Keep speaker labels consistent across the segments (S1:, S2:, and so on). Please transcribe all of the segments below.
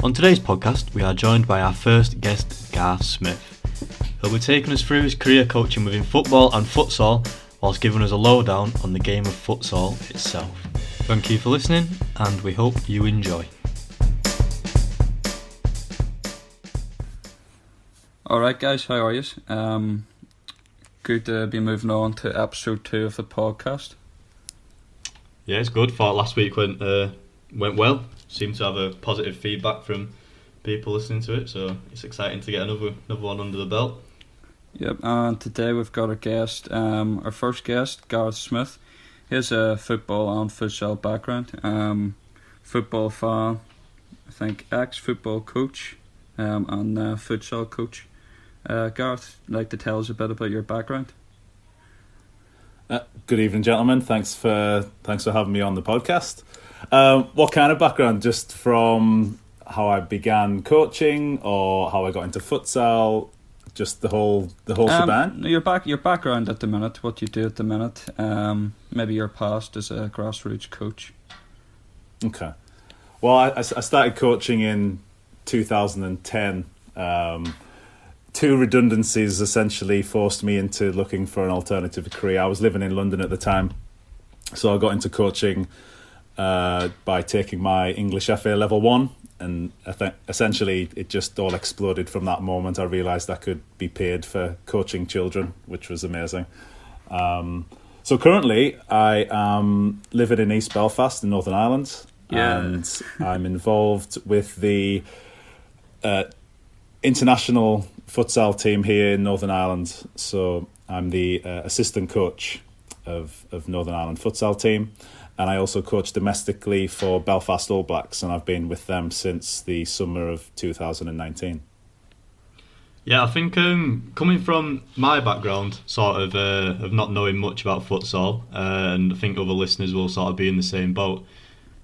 S1: On today's podcast, we are joined by our first guest, Garth Smith. He'll be taking us through his career coaching within football and futsal, whilst giving us a lowdown on the game of futsal itself. Thank you for listening, and we hope you enjoy.
S2: Alright guys, how are you? Good to be moving on to episode 2 of the podcast.
S1: Yeah, it's good. Thought last week went well. Seemed to have a positive feedback from people listening to it, so it's exciting to get another one under the belt.
S2: Yep, and today we've got our guest, our first guest, Garth Smith. He has a football and futsal background. Football fan, I think ex-football coach, and futsal coach. Garth, like to tell us a bit about your background?
S3: Good evening, gentlemen. Thanks for having me on the podcast. What kind of background? Just from how I began coaching, or how I got into futsal? Just the whole shebang.
S2: Your background at the minute, what you do at the minute. Maybe your past as a grassroots coach.
S3: Okay. Well, I started coaching in 2010. Two redundancies essentially forced me into looking for an alternative career. I was living in London at the time, so I got into coaching by taking my English FA Level 1, and I think essentially it just all exploded from that moment. I realised I could be paid for coaching children, which was amazing. So currently I am living in East Belfast in Northern Ireland, and I'm involved with the international futsal team here in Northern Ireland. So I'm the assistant coach of Northern Ireland Futsal team, and I also coach domestically for Belfast All Blacks, and I've been with them since the summer of 2019.
S1: Yeah, I think coming from my background, sort of not knowing much about futsal, and I think other listeners will sort of be in the same boat.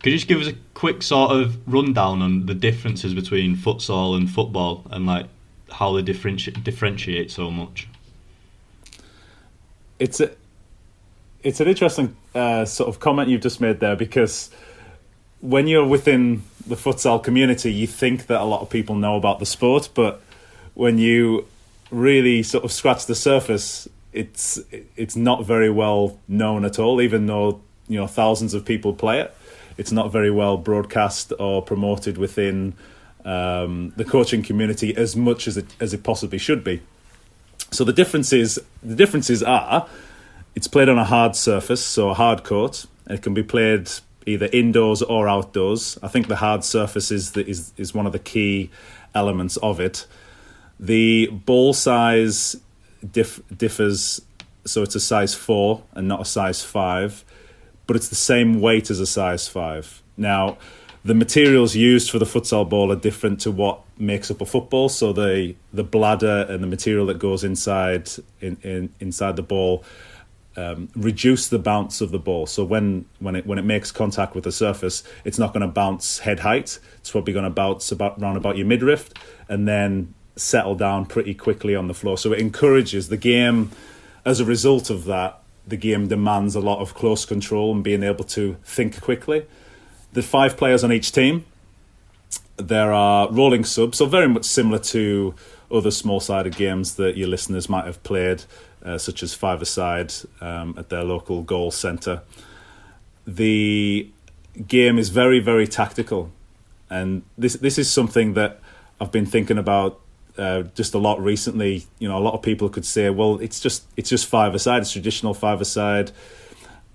S1: Could you just give us a quick sort of rundown on the differences between futsal and football, and like how they differentiate so much?
S3: It's an interesting sort of comment you've just made there, because when you're within the futsal community, you think that a lot of people know about the sport, but when you really sort of scratch the surface, it's not very well known at all. Even though thousands of people play it, it's not very well broadcast or promoted within the coaching community as much as it possibly should be. So the differences are, it's played on a hard surface, so a hard court, and it can be played either indoors or outdoors. I think the hard surface is one of the key elements of it. The ball size differs, so it's a size 4 and not a size 5, but it's the same weight as a size 5. Now, the materials used for the futsal ball are different to what makes up a football. So the bladder and the material that goes inside the ball reduce the bounce of the ball. So when it makes contact with the surface, it's not going to bounce head height. It's probably going to bounce round about your midriff and then settle down pretty quickly on the floor. So it encourages the game. As a result of that, the game demands a lot of close control and being able to think quickly. The 5 players on each team. There are rolling subs, so very much similar to other small-sided games that your listeners might have played, such as five-a-side at their local goal centre. The game is very, very tactical, and this is something that I've been thinking about just a lot recently. A lot of people could say, well, it's just five-a-side, it's traditional five-a-side.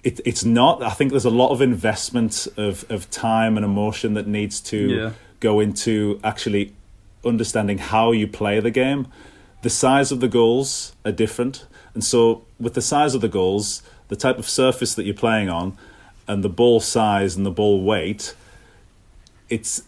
S3: It's not. I think there's a lot of investment of time and emotion that needs to go into actually understanding how you play the game. The size of the goals are different, and so with the size of the goals, the type of surface that you're playing on, and the ball size and the ball weight, it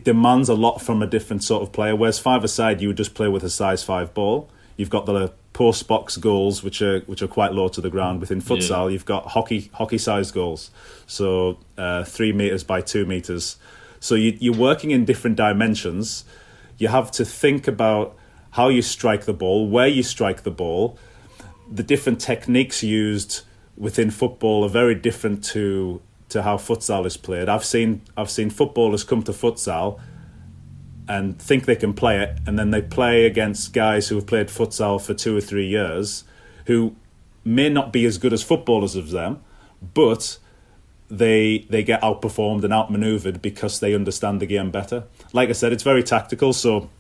S3: demands a lot from a different sort of player. Whereas five-a-side, you would just play with a size 5 ball. You've got the post box goals, which are quite low to the ground. Within futsal, you've got hockey sized goals, so 3 meters by 2 meters. So you're working in different dimensions. You have to think about how you strike the ball, where you strike the ball. The different techniques used within football are very different to how futsal is played. I've seen footballers come to futsal and think they can play it, and then they play against guys who have played futsal for 2 or 3 years, who may not be as good as footballers as them, but they get outperformed and outmaneuvered because they understand the game better. Like I said, it's very tactical. So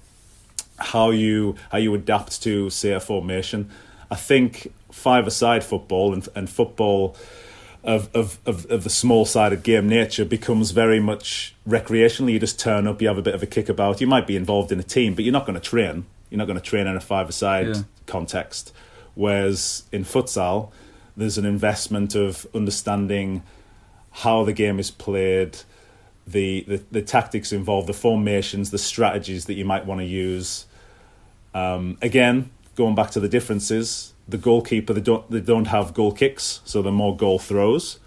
S3: how you adapt to, say, a formation. I think five-a-side football and football of the small-sided game nature becomes very much recreational. You just turn up, you have a bit of a kickabout. You might be involved in a team, but you're not going to train. You're not going to train in a five-a-side context. Whereas in futsal, there's an investment of understanding how the game is played, the tactics involved, the formations, the strategies that you might want to use. Again, going back to the differences, the goalkeeper, they don't have goal kicks, so they're more goal throws.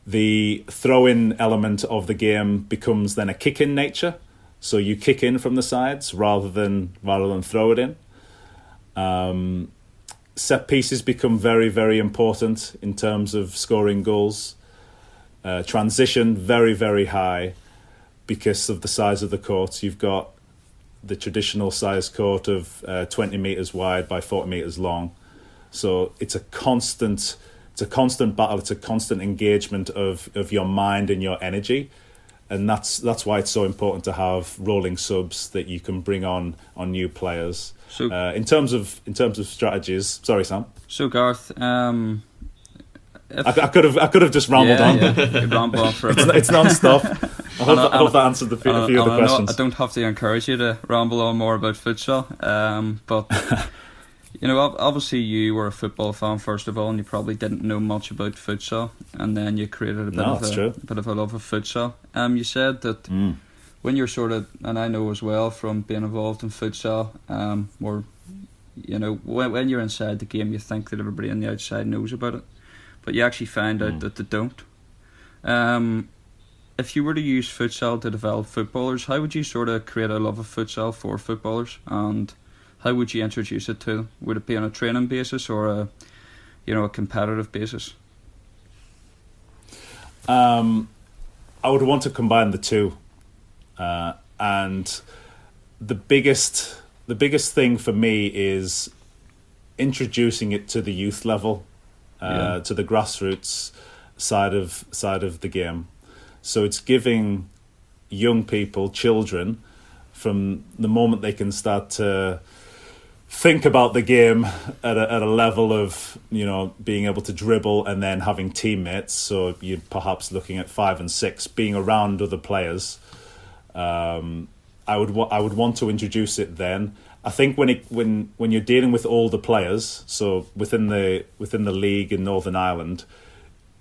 S3: The throw-in element of the game becomes then a kick-in nature, so you kick in from the sides rather than throw it in. Set pieces become very, very important in terms of scoring goals. Transition, very, very high because of the size of the court. You've got the traditional size court of 20 metres wide by 40 metres long. So it's a constant battle. It's a constant engagement of your mind and your energy. And that's why it's so important to have rolling subs that you can bring on new players. So in terms of strategies, sorry, Sam.
S2: So Garth,
S3: I could have just rambled on.
S2: Yeah, ramble on forever.
S3: It's non-stop. I hope that answered a few of the questions.
S2: I don't have to encourage you to ramble on more about futsal, but you know, obviously you were a football fan first of all, and you probably didn't know much about futsal, and then you created a bit of a love of futsal. You said that when you're sort of, and I know as well from being involved in futsal, or you know, when you're inside the game, you think that everybody on the outside knows about it, but you actually find out that they don't. If you were to use futsal to develop footballers, how would you sort of create a love of futsal for footballers, and how would you introduce it to them? Would it be on a training basis or a competitive basis?
S3: I would want to combine the two, and the biggest thing for me is introducing it to the youth level, to the grassroots side of the game. So it's giving young people, children, from the moment they can start to think about the game at a level of, you know, being able to dribble and then having teammates. So you're perhaps looking at 5 and 6, being around other players. I would want to introduce it then. I think when you're dealing with older players, so within the league in Northern Ireland,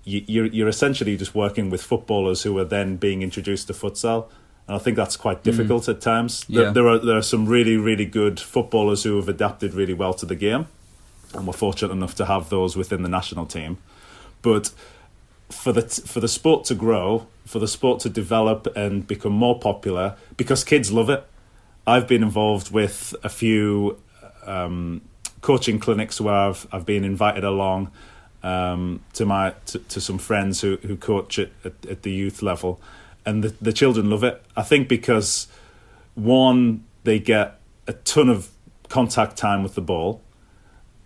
S3: you're essentially just working with footballers who are then being introduced to futsal. And I think that's quite difficult at times.
S2: Yeah.
S3: There are some really, really good footballers who have adapted really well to the game, and we're fortunate enough to have those within the national team. But for the sport to grow, for the sport to develop and become more popular, because kids love it. I've been involved with a few coaching clinics where I've been invited along to some friends who coach at the youth level. And the children love it. I think because, one, they get a ton of contact time with the ball.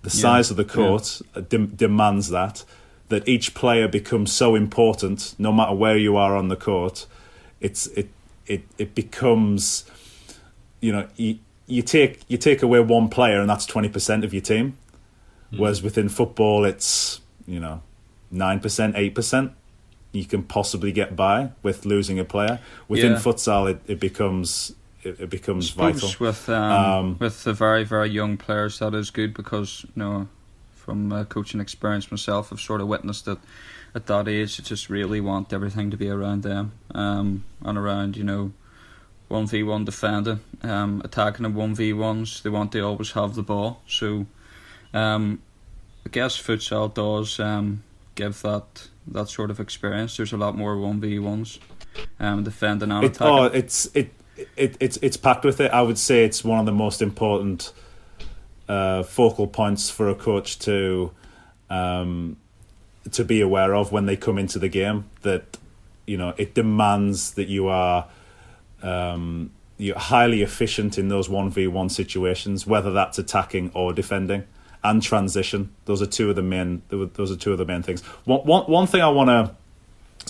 S3: The size of the court demands that each player becomes so important, no matter where you are on the court. It becomes, you know, you take away one player and that's 20% of your team. Whereas within football, it's, you know, 9%, 8%. You can possibly get by with losing a player. Within futsal, it becomes vital.
S2: With the very, very young players, that is good because, you know, from coaching experience myself, I've sort of witnessed that at that age, they just really want everything to be around them, and around, you know, 1v1 defending, attacking in 1v1s. They want to always have the ball. So, I guess futsal does give that sort of experience. There's a lot more 1v1s, defending and attacking.
S3: It's packed with it. I would say it's one of the most important focal points for a coach to be aware of when they come into the game. That, you know, it demands that you are you're highly efficient in those 1v1 situations, whether that's attacking or defending, and transition. Those are two of the main things. One thing I want to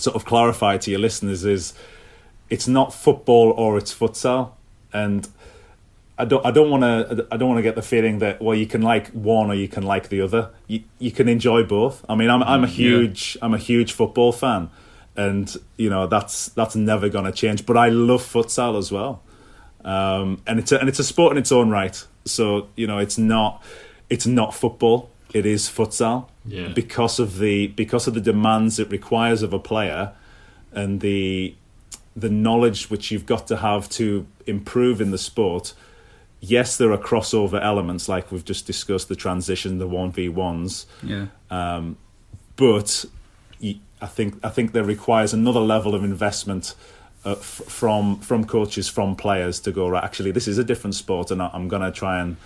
S3: sort of clarify to your listeners is it's not football or it's futsal, and I don't want to get the feeling that, well, you can like one or you can like the other. You can enjoy both. I mean, I'm a huge football fan, and that's never going to change. But I love futsal as well, and it's a sport in its own right. So it's not football. It is futsal, because of the demands it requires of a player, and the knowledge which you've got to have to improve in the sport. Yes, there are crossover elements like we've just discussed, the transition, the 1v1s.
S2: Yeah.
S3: But I think there requires another level of investment from coaches, from players, to go, right, actually this is a different sport, and I'm going to try and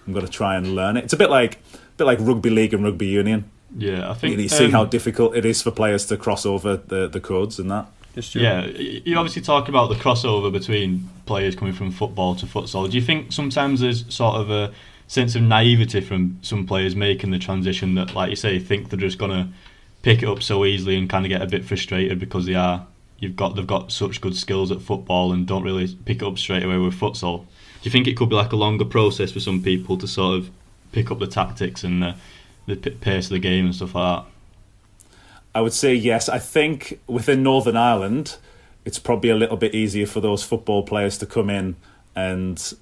S3: learn it. It's a bit like rugby league and rugby union.
S1: Yeah, I think
S3: you see how difficult it is for players to cross over the codes and that.
S1: Yeah, you obviously talk about the crossover between players coming from football to futsal. Do you think sometimes there's sort of a sense of naivety from some players making the transition that, like you say, think they're just going to pick it up so easily and kind of get a bit frustrated because they've got such good skills at football and don't really pick it up straight away with futsal? Do you think it could be like a longer process for some people to sort of pick up the tactics and the pace of the game and stuff like that?
S3: I would say yes. I think within Northern Ireland, it's probably a little bit easier for those football players to come in and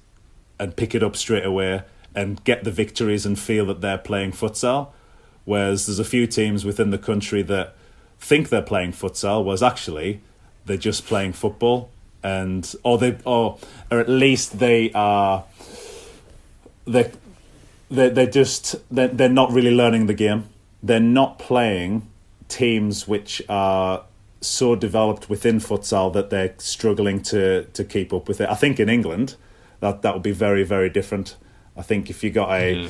S3: pick it up straight away and get the victories and feel that they're playing futsal. Whereas there's a few teams within the country that think they're playing futsal, whereas actually they're just playing football, or at least they're not really learning the game. They're not playing teams which are so developed within futsal that they're struggling to keep up with it. I think in England that would be very, very different. I think if you got a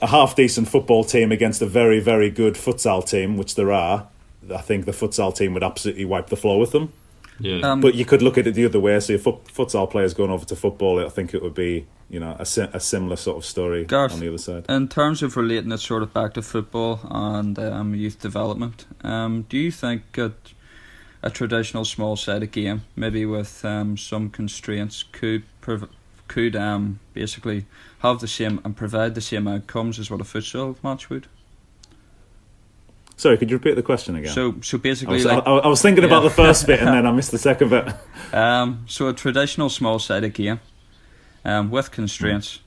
S3: half decent football team against a very, very good futsal team, which there are, I think the futsal team would absolutely wipe the floor with them. Yeah. But you could look at it the other way. So if futsal players going over to football, I think it would be a similar sort of story. Garth, on the other side.
S2: In terms of relating it sort of back to football and youth development, do you think a traditional small-sided game, maybe with some constraints, could basically have the same and provide the same outcomes as what a futsal match would?
S3: Sorry, could you repeat the question again?
S2: So basically,
S3: I was thinking about the first bit and then I missed the second bit.
S2: So a traditional small-sided game with constraints,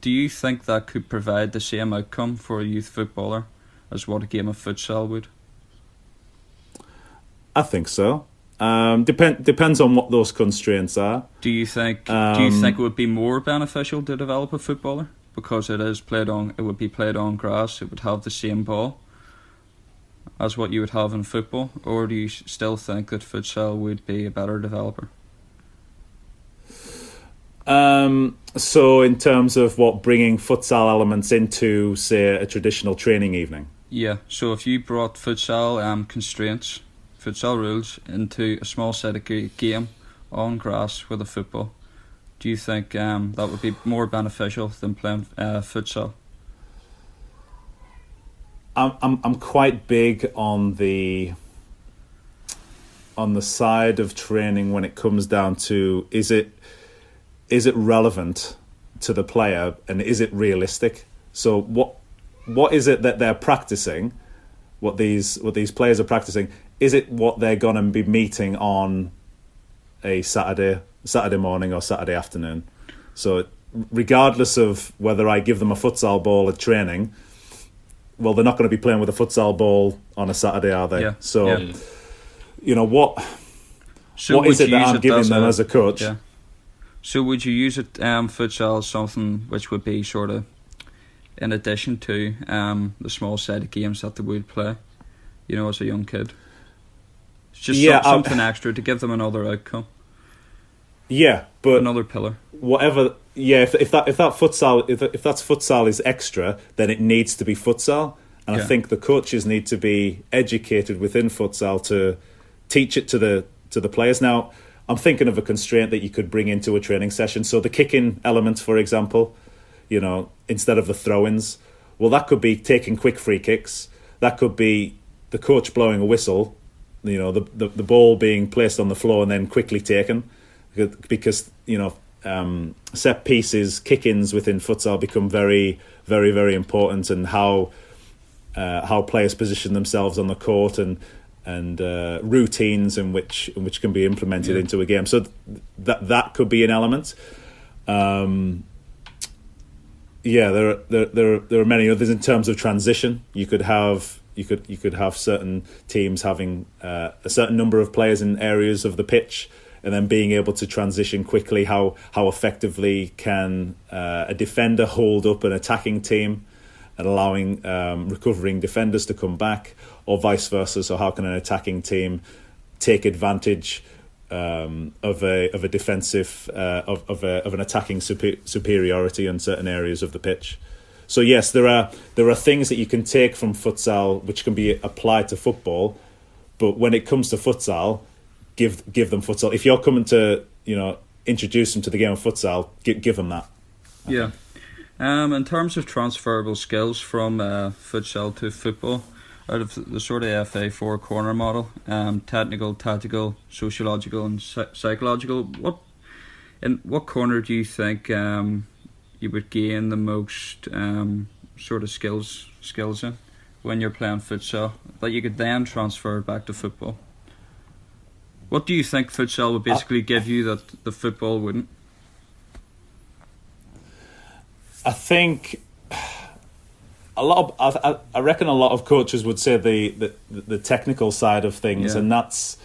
S2: do you think that could provide the same outcome for a youth footballer as what a game of futsal would?
S3: I think so. Depends on what those constraints are.
S2: Do you think it would be more beneficial to develop a footballer because it would be played on grass, it would have the same ball as what you would have in football, or do you still think that futsal would be a better developer?
S3: So in terms of bringing futsal elements into, say, a traditional training evening?
S2: Yeah, so if you brought futsal constraints, futsal rules into a small-sided game on grass with a football, do you think that would be more beneficial than playing futsal?
S3: I'm quite big on the side of training when it comes down to is it relevant to the player and is it realistic? So what is it that they're practicing? What these players are practicing, is it what they're going to be meeting on a Saturday morning or Saturday afternoon? So regardless of whether I give them a futsal ball at training, well, they're not going to be playing with a futsal ball on a Saturday, are they?
S2: Yeah.
S3: So, what is it that I'm giving them as a coach?
S2: Yeah. So would you use it futsal as something which would be sort of in addition to the small-sided games that they would play, as a young kid? It's just something extra to give them another outcome.
S3: Yeah, but
S2: another pillar.
S3: Whatever. Yeah, if that futsal, if that's futsal is extra, then it needs to be futsal, and I think the coaches need to be educated within futsal to teach it to the players. Now, I'm thinking of a constraint that you could bring into a training session. So the kicking element, for example, instead of the throw-ins, well, that could be taking quick free kicks. That could be the coach blowing a whistle, the ball being placed on the floor and then quickly taken, because set pieces, kick-ins within futsal become very, very, very important, and how players position themselves on the court and routines in which can be implemented into a game. So that could be an element. There are many others in terms of transition. You could have certain teams having a certain number of players in areas of the pitch, and then being able to transition quickly. How effectively can a defender hold up an attacking team and allowing recovering defenders to come back, or vice versa? So how can an attacking team take advantage of a defensive of an attacking superiority in certain areas of the pitch? So yes, there are things that you can take from futsal which can be applied to football, but when it comes to futsal, give them futsal. If you're coming to introduce them to the game of futsal, give them that.
S2: Yeah. In terms of transferable skills from futsal to football, out of the sort of FA four-corner model, technical, tactical, sociological and psychological, what corner do you think you would gain the most sort of skills in when you're playing futsal that you could then transfer back to football? What do you think futsal would basically give you that the football wouldn't?
S3: I think I reckon a lot of coaches would say the technical side of things, and that's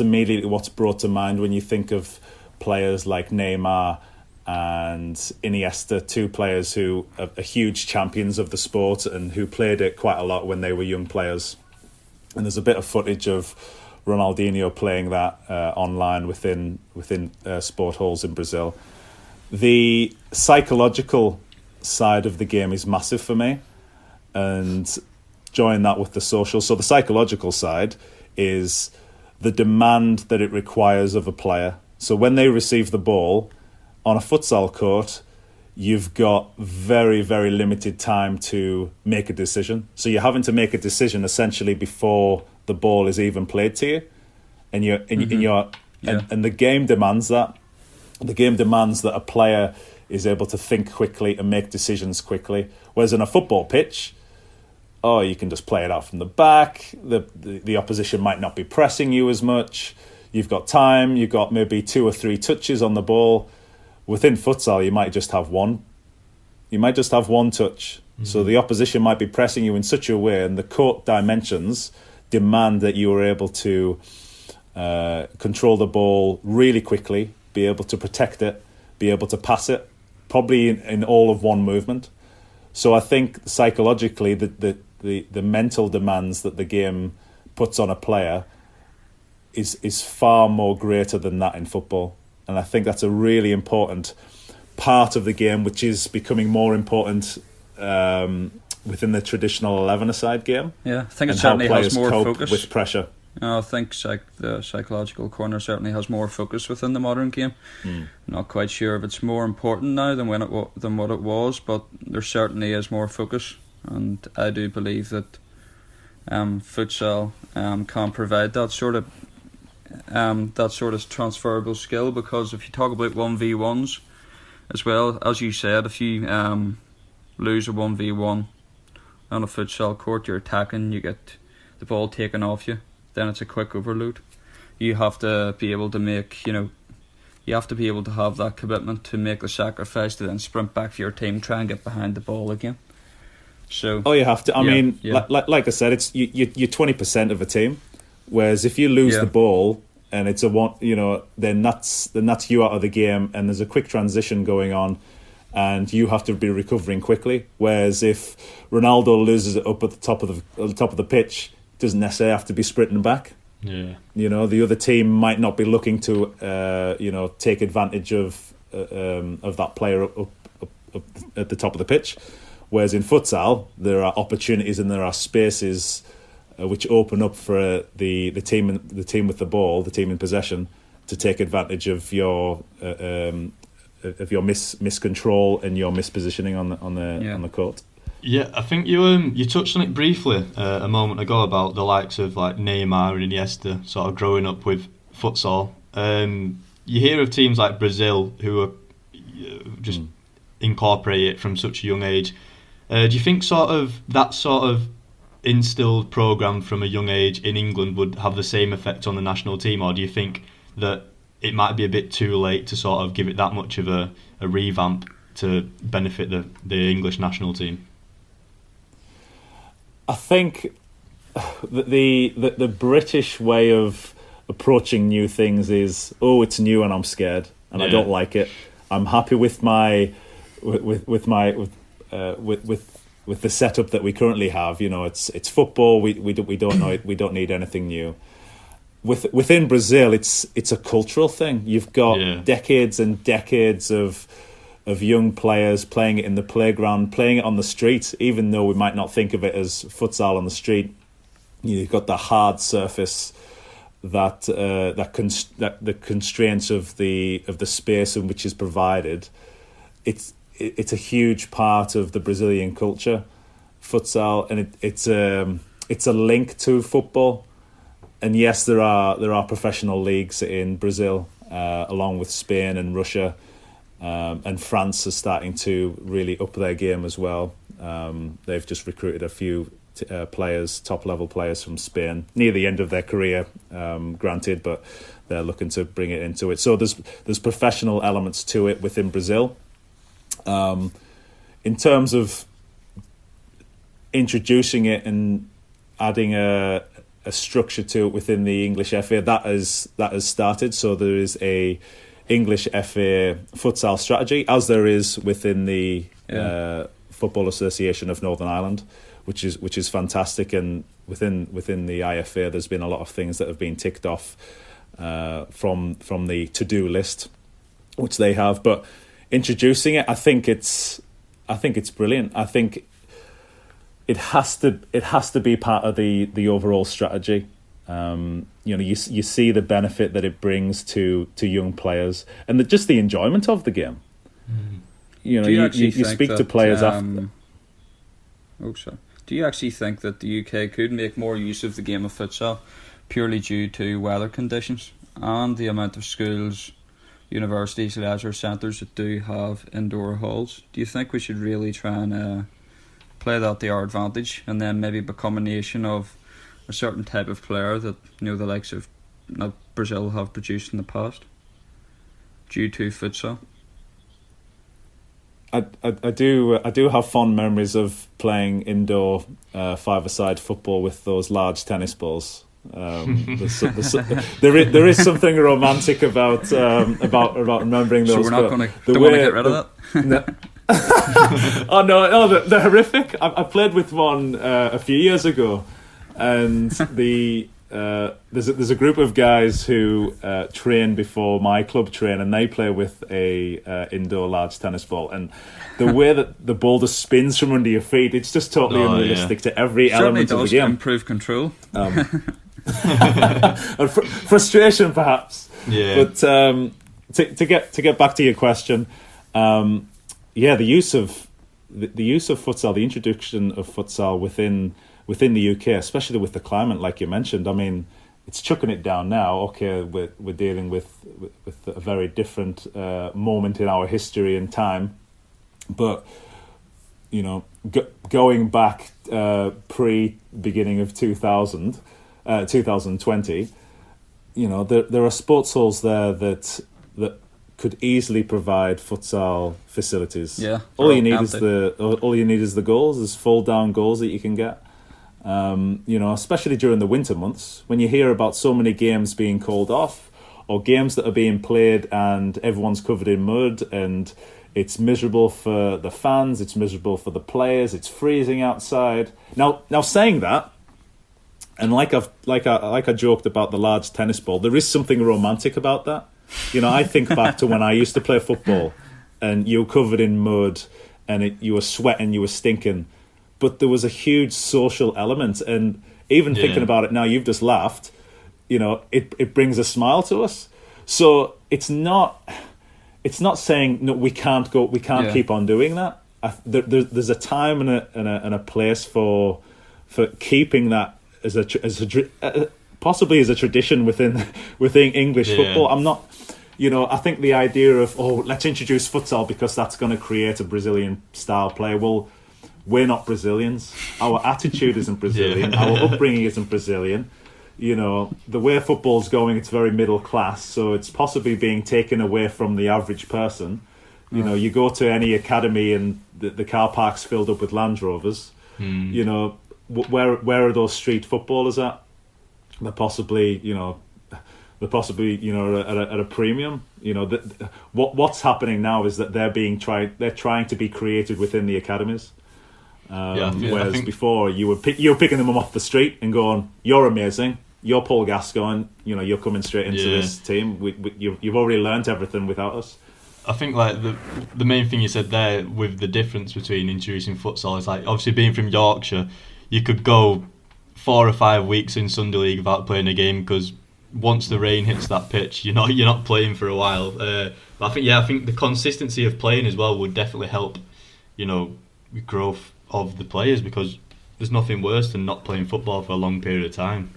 S3: immediately what's brought to mind when you think of players like Neymar and Iniesta, two players who are huge champions of the sport and who played it quite a lot when they were young players. And there's a bit of footage of Ronaldinho playing that online within sport halls in Brazil. The psychological side of the game is massive for me, and join that with the social. So the psychological side is the demand that it requires of a player. So when they receive the ball on a futsal court, you've got very, very limited time to make a decision. So you're having to make a decision essentially before the ball is even played to you, and the game demands that. The game demands that a player is able to think quickly and make decisions quickly. Whereas in a football pitch, you can just play it out from the back. The opposition might not be pressing you as much. You've got time. You've got maybe 2 or 3 touches on the ball. Within futsal, you might just have one. You might just have one touch. Mm-hmm. So the opposition might be pressing you in such a way, and the court dimensions demand that you are able to control the ball really quickly, be able to protect it, be able to pass it, probably in all of one movement. So I think psychologically the mental demands that the game puts on a player is far more greater than that in football. And I think that's a really important part of the game, which is becoming more important within the traditional 11-a-side game.
S2: Yeah, I think it certainly has more focus
S3: with pressure.
S2: I think the psychological corner certainly has more focus within the modern game. Not quite sure if it's more important now than what it was, but there certainly is more focus, and I do believe that futsal can provide that sort of transferable skill, because if you talk about 1v1s as well, as you said, if you lose a 1v1 on a futsal court, you're attacking, you get the ball taken off you, then it's a quick overload. You have to be able to make, you have to be able to have that commitment to make the sacrifice to then sprint back for your team, try and get behind the ball again. So
S3: you have to. I mean, like I said, it's you're 20% of a team. Whereas if you lose the ball and it's a one, then that's you out of the game, and there's a quick transition going on, and you have to be recovering quickly. Whereas if Ronaldo loses it up at the top of the pitch, doesn't necessarily have to be sprinting back.
S1: Yeah.
S3: The other team might not be looking to take advantage of that player up at the top of the pitch. Whereas in futsal, there are opportunities and there are spaces which open up for the team with the ball, the team in possession, to take advantage of your miscontrol and your mispositioning on the court.
S1: Yeah, I think you touched on it briefly a moment ago about the likes of like Neymar and Iniesta sort of growing up with futsal. You hear of teams like Brazil who are just incorporate it from such a young age. Do you think that sort of instilled program from a young age in England would have the same effect on the national team, or do you think that it might be a bit too late to sort of give it that much of a revamp to benefit the English national team?
S3: I think the British way of approaching new things is, it's new and I'm scared and I don't like it. I'm happy with with the setup that we currently have. It's football. We don't know it. We don't need anything new. Within Brazil, it's a cultural thing. You've got decades and decades of young players playing it in the playground, playing it on the street. Even though we might not think of it as futsal on the street, you've got the hard surface, the constraints of the space in which is provided. It's a huge part of the Brazilian culture, futsal, and it's a link to football. And yes, there are professional leagues in Brazil, along with Spain and Russia, and France is starting to really up their game as well. They've just recruited a few top-level players from Spain, near the end of their career, granted, but they're looking to bring it into it. So there's professional elements to it within Brazil. In terms of introducing it and adding a structure to it within the English FA, that has started. So there is a English FA futsal strategy, as there is within the Football Association of Northern Ireland, which is fantastic. And within the IFA, there's been a lot of things that have been ticked off from the to-do list, which they have. But introducing it, I think it's brilliant. I think it has to be part of the overall strategy. You see the benefit that it brings to young players and just the enjoyment of the game. You speak to players after.
S2: Do you actually think that the UK could make more use of the game of futsal purely due to weather conditions and the amount of schools, universities, leisure centres that do have indoor halls? Do you think we should really try and play that to our advantage, and then maybe become a nation of a certain type of player that the likes of Brazil have produced in the past due to futsal?
S3: I do have fond memories of playing indoor five-a-side football with those large tennis balls. There is something romantic about remembering those.
S2: So we're not going to get rid of that.
S3: No. Oh no, they're horrific. I played with one a few years ago, and there's a group of guys who train before my club train, and they play with a indoor large tennis ball, and the way that the ball just spins from under your feet, it's just totally unrealistic to every element of the game.
S2: Improve control.
S3: And frustration, perhaps.
S1: Yeah.
S3: But to get back to your question, the use of futsal, the introduction of futsal within the UK, especially with the climate, like you mentioned. I mean, it's chucking it down now. Okay, we're dealing with a very different moment in our history and time, but going back pre-beginning of 2020, there are sports halls there that could easily provide futsal facilities.
S2: Yeah,
S3: all you need is the goals. There's fall down goals that you can get. Especially during the winter months, when you hear about so many games being called off, or games that are being played and everyone's covered in mud, and it's miserable for the fans, it's miserable for the players, it's freezing outside. Now saying that, and like I joked about the large tennis ball, there is something romantic about that. I think back to when I used to play football, and you were covered in mud, and you were sweating, you were stinking. But there was a huge social element, and even thinking about it now, you've just laughed. It brings a smile to us. So it's not saying no, we can't keep on doing that. There's a time and a place for keeping that as possibly as a tradition within English football. I'm not, I think the idea of let's introduce futsal because that's going to create a Brazilian style play. Well, we're not Brazilians. Our attitude isn't Brazilian. Our upbringing isn't Brazilian. The way football's going, it's very middle class, so it's possibly being taken away from the average person. You go to any academy and the car park's filled up with Land Rovers. Where are those street footballers at? They're possibly at a premium. What's happening now is that they're trying to be created within the academies. Whereas before you were picking them up off the street and going, you're amazing, you're Paul Gascoigne, you're coming straight into this team. You've already learnt everything without us.
S1: I think like the main thing you said there with the difference between introducing futsal is like, obviously being from Yorkshire, you could go 4 or 5 weeks in Sunday League without playing a game because once the rain hits that pitch, you're not playing for a while. But I think the consistency of playing as well would definitely help, growth of the players, because there's nothing worse than not playing football for a long period of time.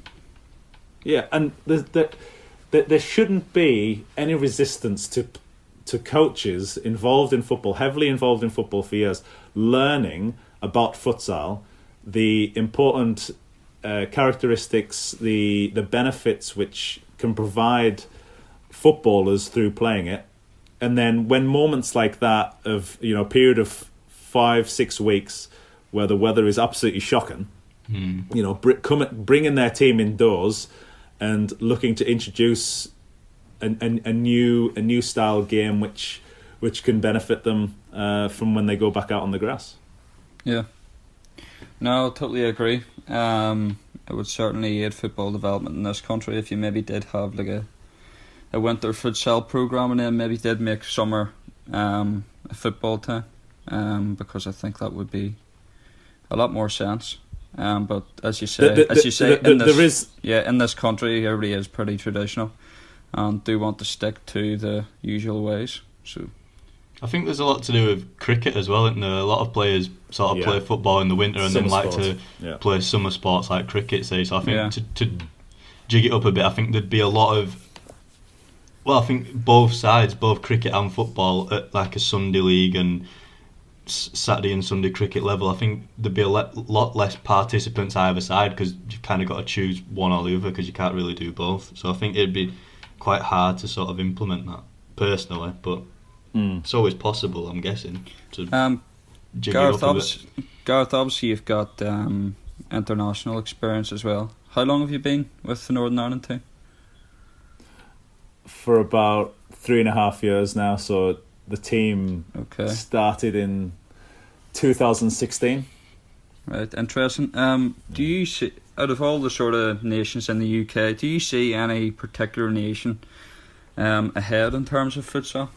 S3: Yeah, and there shouldn't be any resistance to coaches involved in football, heavily involved in football for years, learning about futsal, the important characteristics, the benefits which can provide footballers through playing it, and then when moments like that of a period of 5-6 weeks where the weather is absolutely shocking, bringing their team indoors and looking to introduce a new style game which can benefit them from when they go back out on the grass.
S2: Yeah. No, totally agree. It would certainly aid football development in this country if you maybe did have like a winter futsal programme and then maybe did make summer a football time, because I think that would be a lot more sense. But as you say, in this country, everybody is pretty traditional and do want to stick to the usual ways. So
S1: I think there's a lot to do with cricket as well, isn't there? A lot of players sort of play football in the winter and then like to play summer sports like cricket, say. So I think to jig it up a bit, I think there'd be a lot of... Well, I think both sides, both cricket and football, at like a Sunday league and Saturday and Sunday cricket level, I think there'd be a lot less participants either side because you've kind of got to choose one or the other because you can't really do both. So I think it'd be quite hard to sort of implement that personally, but it's always possible, I'm guessing, to jig
S2: Garth,
S1: it up a bit.
S2: Garth, obviously you've got international experience as well. How long have you been with the Northern Ireland team?
S3: For about 3.5 years now, so the team started in 2016.
S2: Right, interesting. Do you see, out of all the sort of nations in the UK, do you see any particular nation ahead in terms of futsal?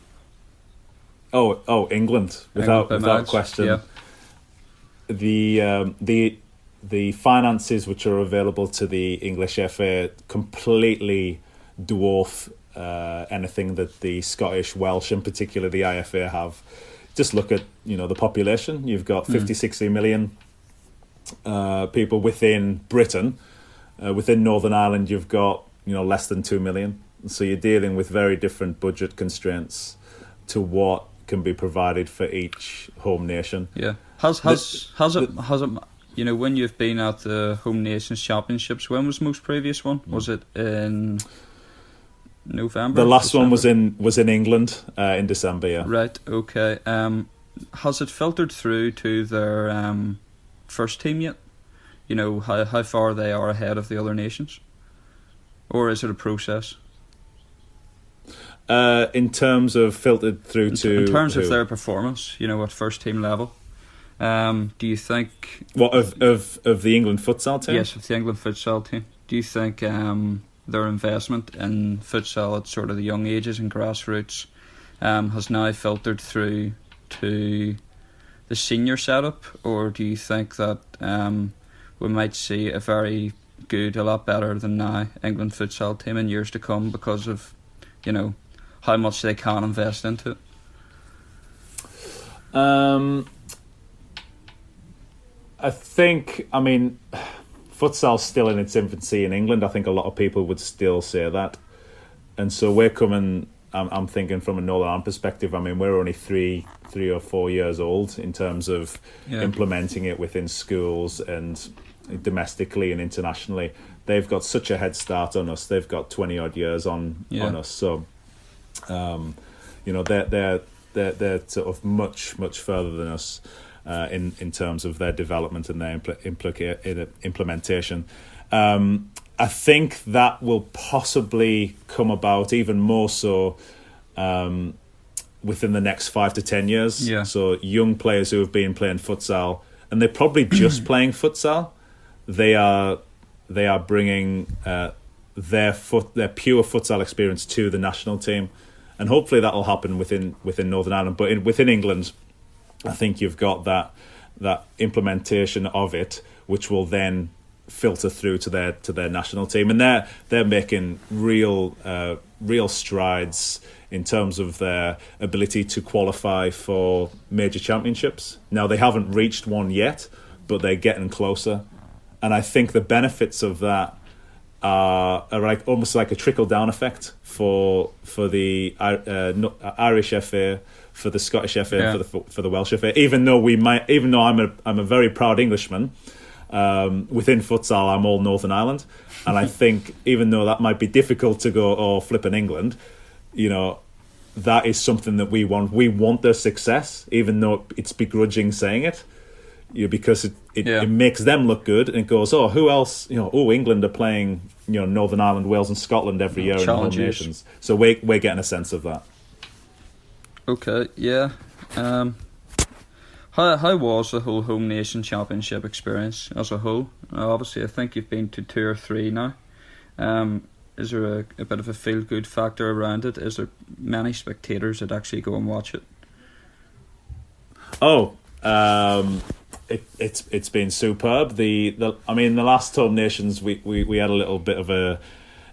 S3: Oh, England, without question.
S2: Yeah.
S3: The finances which are available to the English FA completely dwarf anything that the Scottish, Welsh, in particular the IFA have. Just look at the population. You've got 50-60 million people within Britain. Within Northern Ireland, you've got less than 2 million. So you're dealing with very different budget constraints to what can be provided for each home nation.
S2: Yeah. Has it when you've been at the Home Nations Championships, when was the most previous one? Was it in November?
S3: The last one was in England in December, yeah.
S2: Right, okay. Has it filtered through to their first team yet? How far they are ahead of the other nations? Or is it a process?
S3: In terms of filtered through
S2: in terms of their performance, at first team level, do you think...
S3: What, of the England futsal team?
S2: Yes, of the England futsal team. Do you think their investment in futsal at sort of the young ages and grassroots has now filtered through to the senior setup, or do you think that we might see a very good, a lot better than now England futsal team in years to come because of how much they can invest into it?
S3: I think, futsal's still in its infancy in England. I think a lot of people would still say that. And so we're coming, I'm thinking from a Northern Ireland perspective, we're only three or 4 years old in terms of implementing it within schools and domestically and internationally. They've got such a head start on us. They've got 20 odd years on us. So, they're sort of much further than us in terms of their development and their implementation. I think that will possibly come about even more so within the next 5 to 10 years.
S2: Yeah.
S3: So young players who have been playing futsal, and they're probably just playing futsal, they are bringing their pure futsal experience to the national team, and hopefully that will happen within Northern Ireland. But within England, I think you've got that implementation of it, which will then filter through to their national team, and they're making real strides in terms of their ability to qualify for major championships. Now they haven't reached one yet, but they're getting closer, and I think the benefits of that are like almost like a trickle down effect for the Irish FA, for the Scottish FA, and for the Welsh FA. Even though I'm a very proud Englishman. Within futsal, I'm all Northern Ireland, and I think even though that might be difficult to go flipping England, that is something that we want. We want their success, even though it's begrudging saying it, because it makes them look good, and it goes, who else? England are playing Northern Ireland, Wales, and Scotland every year in the Home Nations, so we're getting a sense of that.
S2: Okay, yeah. How was the whole Home Nation Championship experience as a whole? Obviously, I think you've been to 2 or 3 now. Is there a bit of a feel-good factor around it? Is there many spectators that actually go and watch it?
S3: It's been superb. The last Home Nations we had a little bit of a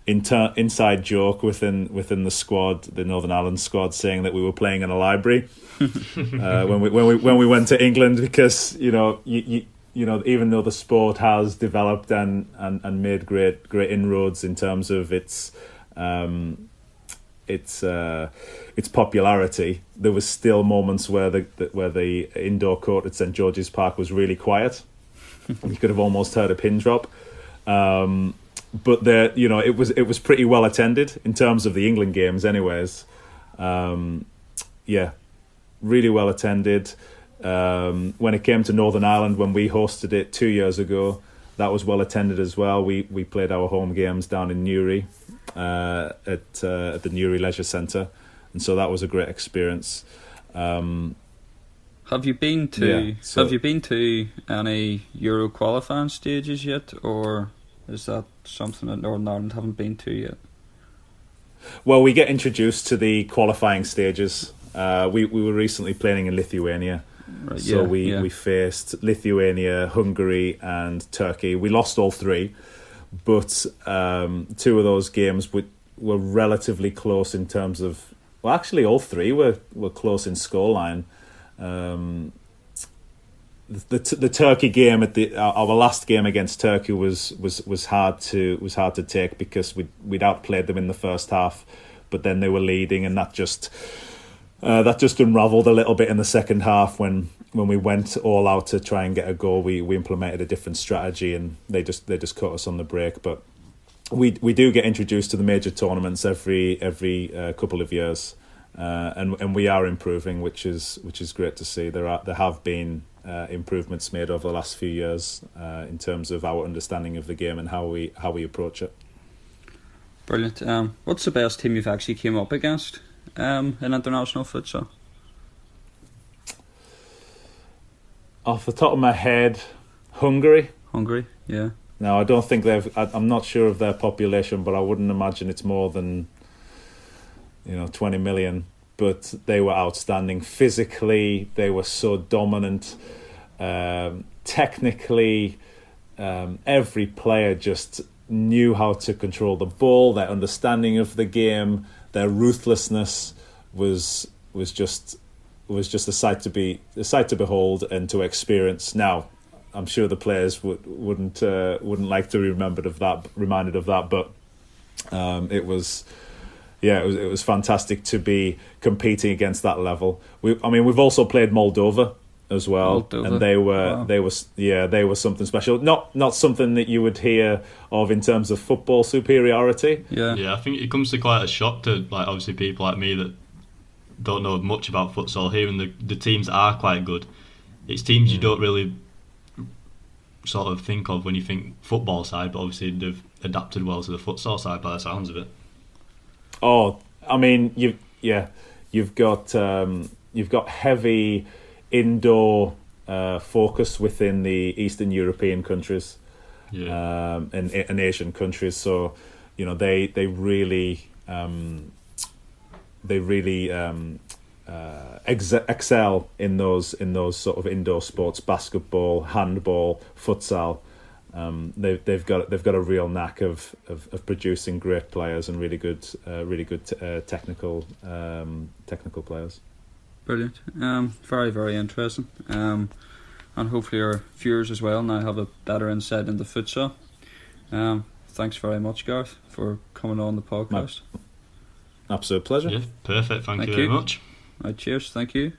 S3: inside joke within the squad, the Northern Ireland squad, saying that we were playing in a library when we went to England, because even though the sport has developed and made great inroads in terms of its popularity, there was still moments where the indoor court at St George's Park was really quiet. You could have almost heard a pin drop. But it was pretty well attended in terms of the England games, anyways. Really well attended. When it came to Northern Ireland, when we hosted it 2 years ago, that was well attended as well. We played our home games down in Newry at the Newry Leisure Centre, and so that was a great experience.
S2: Have you been to any Euro qualifying stages yet, or is that something that Northern Ireland haven't been to yet?
S3: Well, we get introduced to the qualifying stages. We were recently playing in Lithuania. Right, so we faced Lithuania, Hungary and Turkey. We lost all 3, but 2 of those games were relatively close in terms of... Well, actually all 3 were close in scoreline. The Turkey game our last game against Turkey was hard to take, because we'd outplayed them in the first half, but then they were leading, and that just unravelled a little bit in the second half when we went all out to try and get a goal. We implemented a different strategy, and they just caught us on the break. But we do get introduced to the major tournaments every couple of years, and we are improving, which is great to see. There have been improvements made over the last few years in terms of our understanding of the game and how we approach it.
S2: Brilliant. What's the best team you've actually came up against in international futsal?
S3: Off the top of my head, Hungary.
S2: Hungary, yeah.
S3: No, I don't think I'm not sure of their population, but I wouldn't imagine it's more than 20 million. But they were outstanding. Physically, they were so dominant. Technically, every player just knew how to control the ball. Their understanding of the game, their ruthlessness was just a sight to behold and to experience. Now, I'm sure the players wouldn't like to be reminded of that, but it was fantastic to be competing against that level. We've also played Moldova as well, and they were something special. Not something that you would hear of in terms of football superiority.
S1: Yeah, I think it comes to quite a shock to obviously people like me that don't know much about futsal. Hearing the teams that are quite good, it's teams you don't really sort of think of when you think football side, but obviously they've adapted well to the futsal side by the sounds of it.
S3: Oh, you've got heavy indoor focus within the Eastern European countries, and Asian countries. So, they really excel in those sort of indoor sports: basketball, handball, futsal. They've got a real knack of producing great players and really good technical players.
S2: Brilliant. Very, very interesting. And hopefully our viewers as well now have a better insight into futsal. Thanks very much, Garth, for coming on the podcast.
S3: Absolute pleasure.
S1: Yeah, perfect. Thank you very much.
S2: Right, cheers. Thank you.